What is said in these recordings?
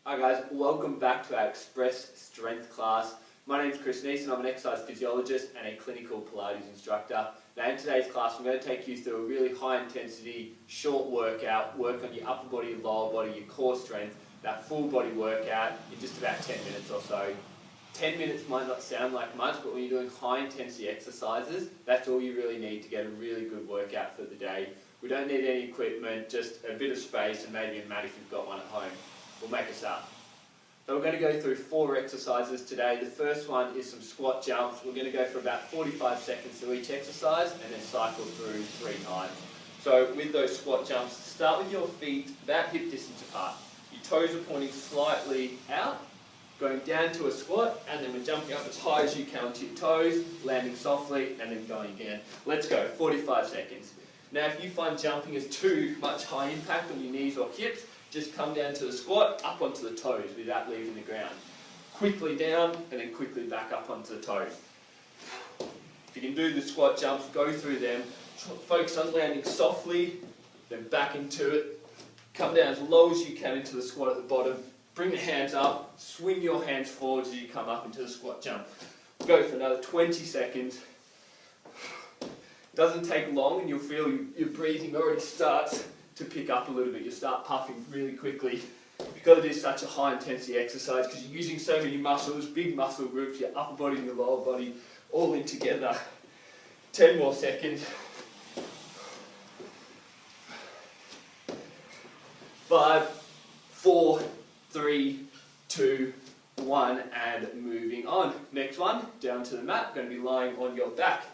Hi guys, welcome back to our Express Strength class. My name is Chris Neeson, I'm an exercise physiologist and a clinical Pilates instructor. Now in today's class I'm going to take you through a really high intensity, short workout, work on your upper body, lower body, your core strength, that full body workout in just about 10 minutes or so. 10 minutes might not sound like much, but when you're doing high intensity exercises, that's all you really need to get a really good workout for the day. We don't need any equipment, just a bit of space and maybe a mat if you've got one at home. We'll make a start. So we're going to go through 4 exercises today. The first one is some squat jumps. We're going to go for about 45 seconds to each exercise and then cycle through 3 times. So with those squat jumps, start with your feet about hip distance apart. Your toes are pointing slightly out, going down to a squat, and then we're jumping up as high as you can onto your toes, landing softly, and then going again. Let's go, 45 seconds. Now if you find jumping is too much high impact on your knees or hips, just come down to the squat, up onto the toes without leaving the ground. Quickly down and then quickly back up onto the toes. If you can do the squat jumps, go through them. Focus on landing softly, then back into it. Come down as low as you can into the squat at the bottom. Bring the hands up, swing your hands forward as you come up into the squat jump. Go for another 20 seconds. Doesn't take long and you'll feel your breathing already starts to pick up a little bit. You'll start puffing really quickly because it is such a high intensity exercise, because you're using so many muscles, big muscle groups, your upper body and your lower body all in together. 10 more seconds. 5, 4, 3, 2, 1, and moving on. Next one, down to the mat, going to be lying on your back.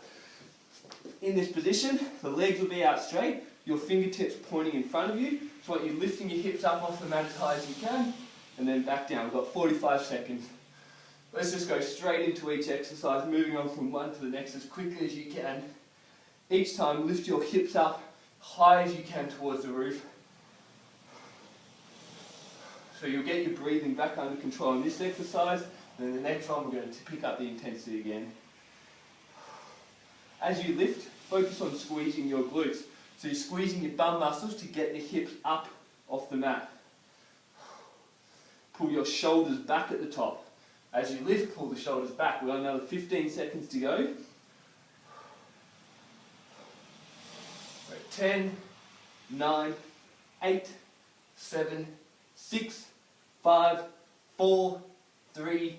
In this position, the legs will be out straight, your fingertips pointing in front of you. So what you're lifting your hips up off the mat as high as you can, and then back down. We've got 45 seconds. Let's just go straight into each exercise, moving on from one to the next as quickly as you can. Each time, lift your hips up high as you can towards the roof. So you'll get your breathing back under control in this exercise, and then the next one we're going to pick up the intensity again. As you lift, focus on squeezing your glutes. So you're squeezing your bum muscles to get the hips up off the mat. Pull your shoulders back at the top. As you lift, pull the shoulders back. We've got another 15 seconds to go. 10, 9, 8, 7, 6, 5, 4, 3,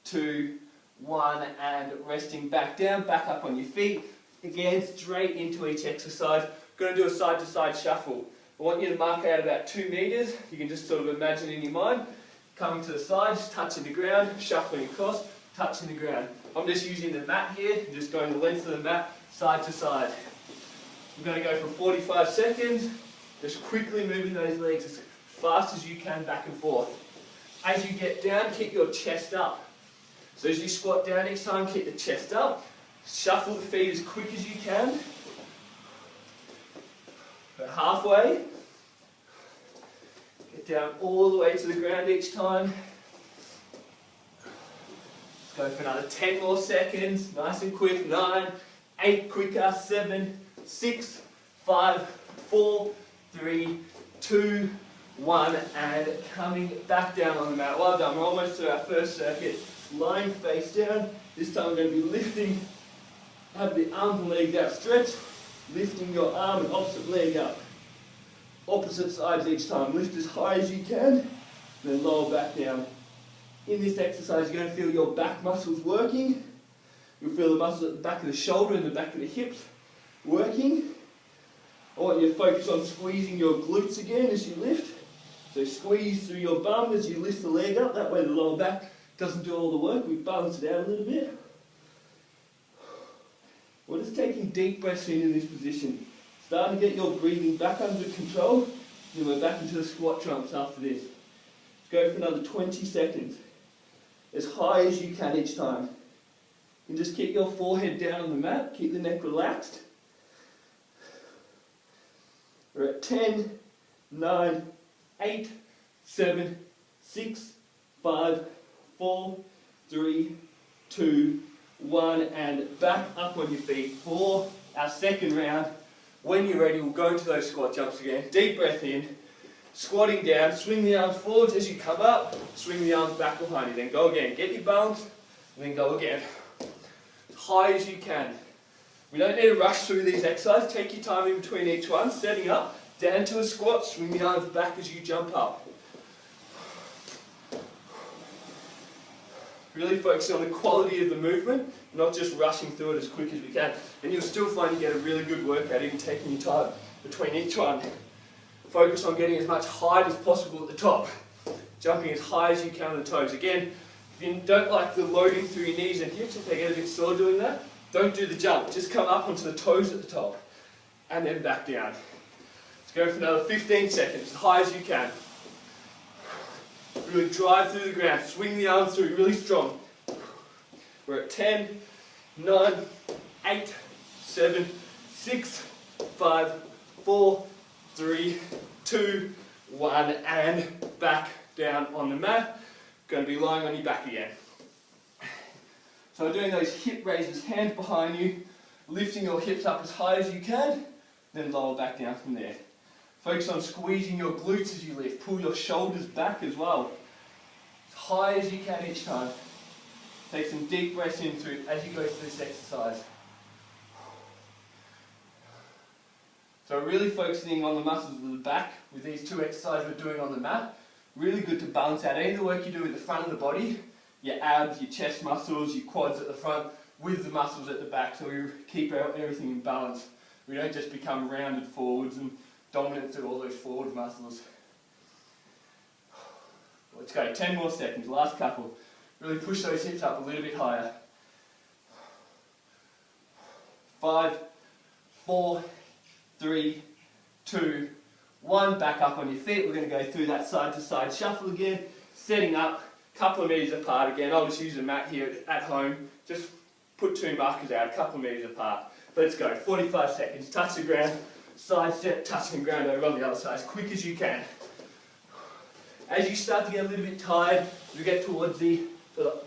2, 1, and resting back down, back up on your feet. Again, straight into each exercise. Going to do a side-to-side shuffle. I want you to mark out about 2 meters. You can just sort of imagine in your mind, coming to the side, just touching the ground, shuffling across, touching the ground. I'm just using the mat here, just going the length of the mat, side to side. I'm going to go for 45 seconds, just quickly moving those legs as fast as you can back and forth. As you get down, keep your chest up. So as you squat down each time, keep the chest up. Shuffle the feet as quick as you can. About halfway. Get down all the way to the ground each time. Let's go for another 10 more seconds. Nice and quick. 9, 8, quicker. 7, 6, 5, 4, 3, 2, 1, and coming back down on the mat. Well done. We're almost to our first circuit. Lying face down. This time we're going to be lifting. Have the arms and legs outstretched. Lifting your arm and opposite leg up. Opposite sides each time. Lift as high as you can, then lower back down. In this exercise, you're going to feel your back muscles working. You'll feel the muscles at the back of the shoulder and the back of the hips working. I want you to focus on squeezing your glutes again as you lift. So squeeze through your bum as you lift the leg up. That way the lower back doesn't do all the work. We balance it out a little bit. We're just taking deep breaths in this position. Starting to get your breathing back under control. Then we're back into the squat jumps after this. Let's go for another 20 seconds. As high as you can each time. And just keep your forehead down on the mat. Keep the neck relaxed. We're at 10, 9, 8, 7, 6, 5, 4, 3, 2, 1, and back up on your feet for our second round. When you're ready, we'll go into those squat jumps again. Deep breath in. Squatting down, swing the arms forwards as you come up, swing the arms back behind you. Then go again. Get your balance, and then go again. As high as you can. We don't need to rush through these exercises. Take your time in between each one. Setting up, down to a squat, swing the arms back as you jump up. Really focusing on the quality of the movement, not just rushing through it as quick as we can. And you'll still find you get a really good workout even taking your time between each one. Focus on getting as much height as possible at the top. Jumping as high as you can on the toes. Again, if you don't like the loading through your knees and hips, if they get a bit sore doing that, don't do the jump. Just come up onto the toes at the top and then back down. Let's go for another 15 seconds, as high as you can. Really drive through the ground, swing the arms through really strong. We're at 10, 9, 8, 7, 6, 5, 4, 3, 2, 1, and back down on the mat. Going to be lying on your back again. So doing those hip raises, hands behind you, lifting your hips up as high as you can, then lower back down from there. Focus on squeezing your glutes as you lift. Pull your shoulders back as well. As high as you can each time. Take some deep breaths in through as you go through this exercise. So really focusing on the muscles of the back with these two exercises we're doing on the mat. Really good to balance out any of the work you do with the front of the body, your abs, your chest muscles, your quads at the front, with the muscles at the back, so we keep everything in balance. We don't just become rounded forwards and dominant through all those forward muscles. Let's go, 10 more seconds, last couple. Really push those hips up a little bit higher. 5, 4, 3, 2, 1. Back up on your feet. We're going to go through that side to side shuffle again. Setting up, couple of metres apart again. I'll just use a mat here at home. Just put 2 markers out, a couple of metres apart. Let's go, 45 seconds. Touch the ground, side step, touching the ground over on the other side as quick as you can. As you start to get a little bit tired, we get towards the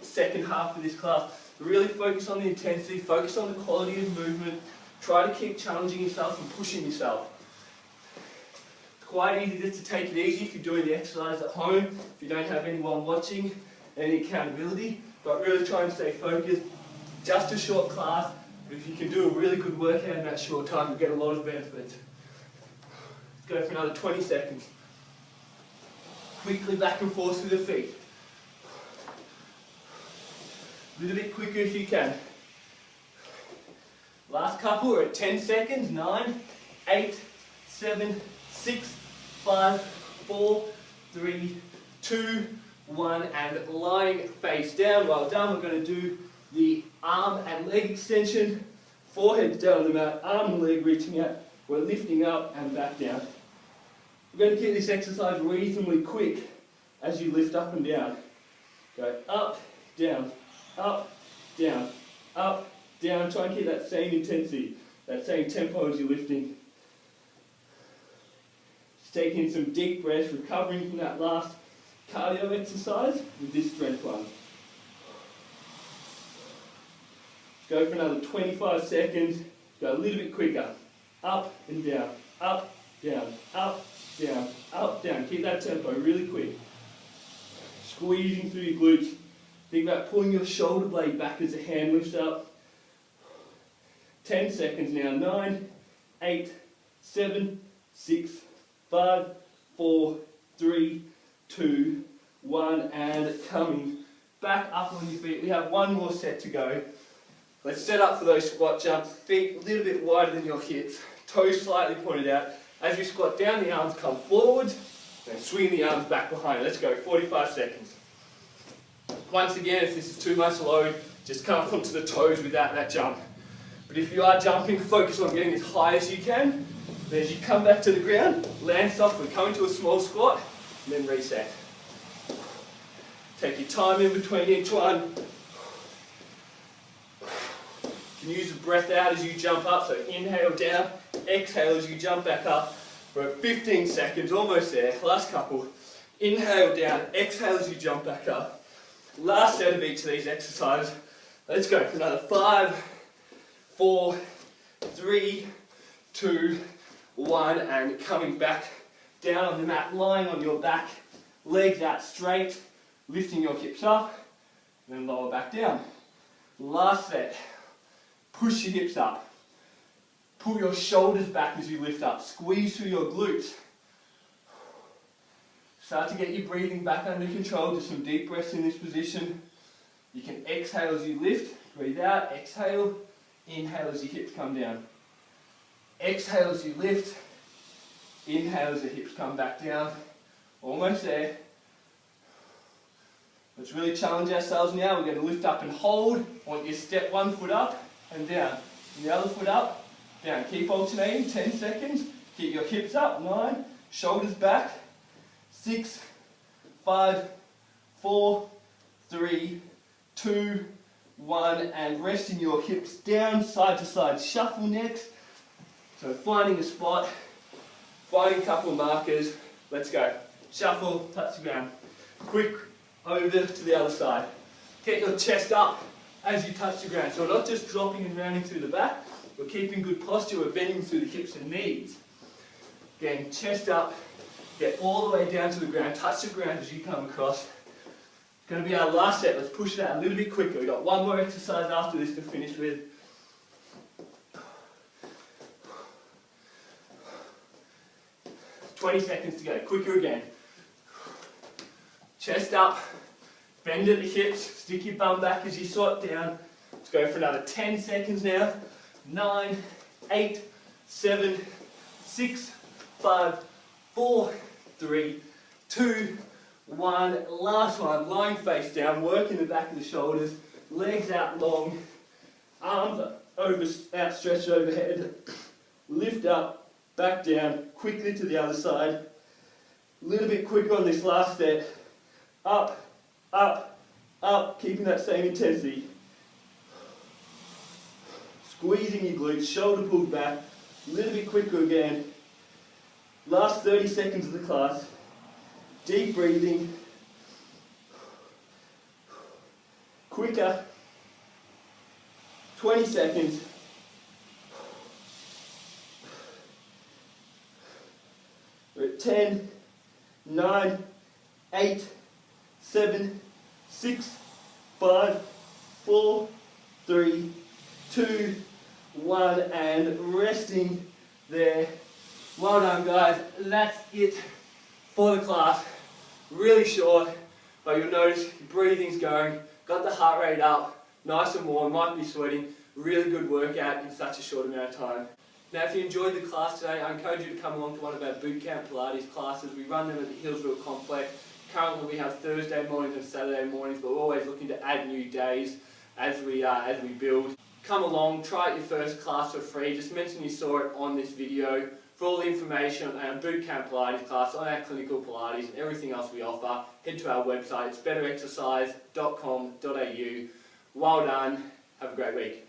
second half of this class. Really focus on the intensity, focus on the quality of movement. Try to keep challenging yourself and pushing yourself. It's quite easy just to take it easy if you're doing the exercise at home, if you don't have anyone watching, any accountability, but really try and stay focused. Just a short class, but if you can do a really good workout in that short time, you'll get a lot of benefits. Let's go for another 20 seconds. Quickly back and forth through the feet. A little bit quicker if you can. Last couple, we're at 10 seconds. 9, 8, 7, 6, 5, 4, 3, 2, 1, and lying face down. Well done. We're going to do the arm and leg extension. Forehead down on the mat, arm and leg reaching out. We're lifting up and back down. We're going to keep this exercise reasonably quick as you lift up and down. Go up, down, up, down, up, down. Try and keep that same intensity, that same tempo as you're lifting. Just taking some deep breaths, recovering from that last cardio exercise with this strength one. Go for another 25 seconds. Go a little bit quicker. Up and down, up, down, up, down, up, down. Keep that tempo really quick. Squeezing through your glutes. Think about pulling your shoulder blade back as the hand lifts up. 10 seconds now. 9, 8, 7, 6, 5, 4, 3, 2, 1, and coming back up on your feet. We have one more set to go. Let's set up for those squat jumps. Feet a little bit wider than your hips. Toes slightly pointed out. As you squat down, the arms come forward. Then swing the arms back behind. Let's go, 45 seconds. Once again, if this is too much load, just come up onto the toes without that jump. But if you are jumping, focus on getting as high as you can. Then as you come back to the ground, land softly, come into a small squat, and then reset. Take your time in between each one. You can use the breath out as you jump up, so inhale down, exhale as you jump back up. We're at 15 seconds, almost there. Last couple. Inhale down, exhale as you jump back up. Last set of each of these exercises. Let's go for another 5, 4, 3, 2, 1, and coming back down on the mat, lying on your back, legs out straight, lifting your hips up, then lower back down. Last set. Push your hips up. Pull your shoulders back as you lift up. Squeeze through your glutes. Start to get your breathing back under control. Do some deep breaths in this position. You can exhale as you lift. Breathe out. Exhale. Inhale as your hips come down. Exhale as you lift. Inhale as the hips come back down. Almost there. Let's really challenge ourselves now. We're going to lift up and hold. I want you to step one foot up and down. And the other foot up, down. Keep alternating, 10 seconds. Keep your hips up, 9. Shoulders back. 6, 5, 4, 3, 2, 1. And resting your hips down, side to side. Shuffle next. So finding a spot, finding a couple of markers. Let's go. Shuffle, touch the ground. Quick. Over to the other side. Get your chest up as you touch the ground. So we're not just dropping and rounding through the back, we're keeping good posture, we're bending through the hips and knees. Again, chest up, get all the way down to the ground, touch the ground as you come across. It's going to be our last set. Let's push it out a little bit quicker. We've got one more exercise after this to finish with. "20 seconds to go. Quicker again. Chest up, bend at the hips, stick your bum back as you squat down. Let's go for another 10 seconds now. 9, 8, 7, 6, 5, 4, 3, 2, 1. Last one, lying face down, working the back of the shoulders, legs out long, arms outstretched overhead. Lift up, back down, quickly to the other side. A little bit quicker on this last set. Up, up, up, keeping that same intensity. Squeezing your glutes, shoulder pulled back, a little bit quicker again. Last 30 seconds of the class. Deep breathing. Quicker. 20 seconds. We're at 10, 9, 8, 7, 6, 5, 4, 3, 2, 1, and resting there. Well done, guys. That's it for the class. Really short, but you'll notice your breathing's going, got the heart rate up, nice and warm, might be sweating. Really good workout in such a short amount of time. Now, if you enjoyed the class today, I encourage you to come along to one of our bootcamp Pilates classes. We run them at the Healesville complex. Currently we have Thursday mornings and Saturday mornings, but we're always looking to add new days as we build. Come along, try out your first class for free. Just mention you saw it on this video. For all the information on our bootcamp Pilates class, on our clinical Pilates and everything else we offer, head to our website. It's betterexercise.com.au. Well done. Have a great week.